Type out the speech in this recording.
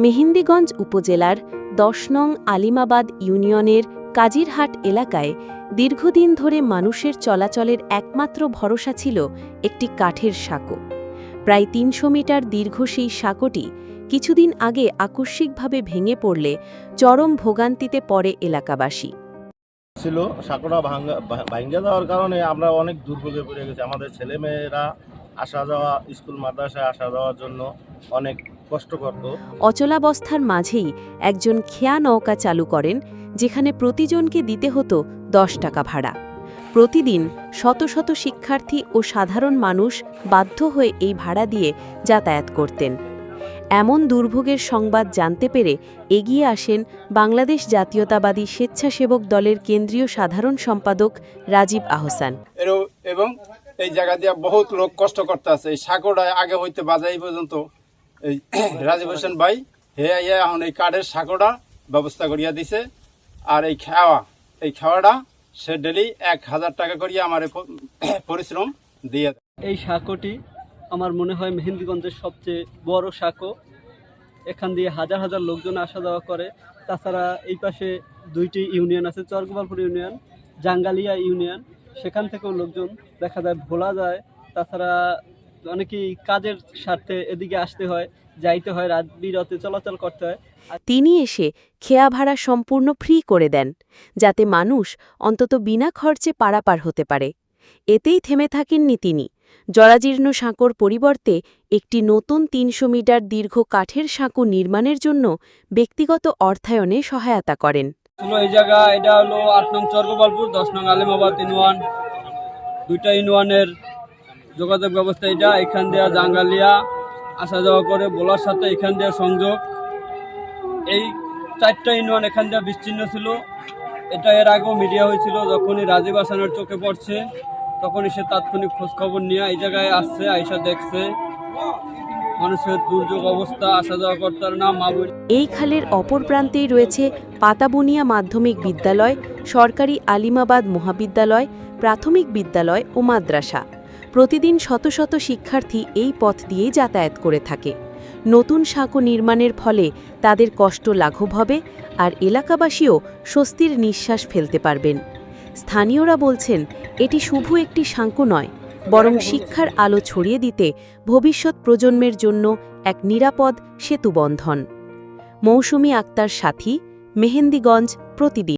মেহেন্দিগঞ্জ উপজেলার ১০ নং আলিমাবাদ ইউনিয়নের কাজিরহাট এলাকায় দীর্ঘদিন ধরে মানুষের চলাচলের একমাত্র ভরসা ছিল একটি কাঠের সাঁকো। প্রায় ৩০০ মিটার দীর্ঘ সেই সাঁকোটি কিছুদিন আগে আকস্মিকভাবে ভেঙে পড়লে চরম ভোগান্তিতে পড়ে এলাকাবাসী। ছিল সাঁকোটা ভাঙ্গে যাওয়ার কারণে আমরা অনেক দুর্ভোগে পড়ে গেছি। আমাদের ছেলেমেয়েরা আসা যাওয়া, স্কুল মাদ্রাসায় আসা যাওয়ার জন্য অনেক কষ্ট করত। অচলাবস্থার মাঝেই একজন খেয়া নৌকা চালু করেন, যেখানে প্রতিজনকে দিতে হতো ১০ টাকা ভাড়া। প্রতিদিন শত শত শিক্ষার্থী ও সাধারণ মানুষ বাধ্য হয়ে এই ভাড়া দিয়ে যাতায়াত করতেন। এমন দুর্ভোগের সংবাদ জানতে পেরে এগিয়ে আসেন বাংলাদেশ জাতীয়তাবাদী স্বেচ্ছাসেবক দলের কেন্দ্রীয় সাধারণ সম্পাদক রাজীব আহসান। এবং এই জায়গা দিয়ে বহুত লোক কষ্ট করতে আছে। এই সাঁকোটা আগে হইতে বাজাই পর্যন্ত এই রাজীব হোসেন ভাই এখন এই কাঠের সাঁকোটা ব্যবস্থা করিয়া দিছে। আর এই খাওয়াটা সে ডেলি ১,০০০ টাকা করিয়া আমার পরিশ্রম দিয়ে। এই সাঁকোটি আমার মনে হয় মেহেন্দিগঞ্জের সবচেয়ে বড় সাঁকো। এখান দিয়ে হাজার হাজার লোকজন আসা যাওয়া করে। তাছাড়া এই পাশে ২টি ইউনিয়ন আছে, চরগোপালপুর ইউনিয়ন, জাঙ্গালিয়া ইউনিয়ন, সেখান থেকেও লোকজন দেখা যায় ভোলা যায়। তাছাড়া অনেকেই কাজের স্বার্থে এদিকে আসতে হয়, যাইতে হয়, রাত বিরাতে চলাচল করতে হয়। তিনি এসে খেয়া ভাড়া সম্পূর্ণ ফ্রি করে দেন, যাতে মানুষ অন্তত বিনা খরচে পারাপার হতে পারে। এতেই থেমে থাকেননি তিনি। জরাজীর্ণ সাঁকোর পরিবর্তে একটি নতুন ৩০০ মিটার দীর্ঘ কাঠের সাঁকো নির্মাণের জন্য ব্যক্তিগত অর্থায়নে সহায়তা করেন। এই জায়গা এটা হলো ৮ নং চরগোপালপুর, ১০ নং আলিমাবাদ ইউনিয়ন, ২টা ইউনিয়নের যোগাযোগ ব্যবস্থা এটা। এখান দিয়ে জাঙ্গালিয়া আসা যাওয়া করে, ভোলার সাথে এখান দিয়ে সংযোগ। এই ৪টা ইউনিয়ন এখান দিয়ে বিচ্ছিন্ন ছিল। এটা এর আগেও মিডিয়া হয়েছিল, যখনই রাজীব হাসানের চোখে পড়ছে তখনই সে তাৎক্ষণিক খোঁজখবর নিয়ে এই জায়গায় আসছে, আইসা দেখছে মানুষের দুর্যোগ অবস্থা, আসা যাওয়া করতে না। এই খালের অপর প্রান্তেই রয়েছে পাতাবুনিয়া মাধ্যমিক বিদ্যালয়, সরকারি আলিমাবাদ মহাবিদ্যালয়, প্রাথমিক বিদ্যালয় ও মাদ্রাসা। প্রতিদিন শত শত শিক্ষার্থী এই পথ দিয়েই যাতায়াত করে থাকে। নতুন সাঁকো নির্মাণের ফলে তাদের কষ্ট লাঘব হবে, আর এলাকাবাসীও স্বস্তির নিঃশ্বাস ফেলতে পারবেন। স্থানীয়রা বলছেন, এটি শুধু একটি সাঁকো নয়, বরং শিক্ষার আলো ছড়িয়ে দিতে ভবিষ্যৎ প্রজন্মের জন্য এক নিরাপদ সেতুবন্ধন। মৌসুমী আক্তার সাথী, মেহেন্দিগঞ্জ প্রতিদিন।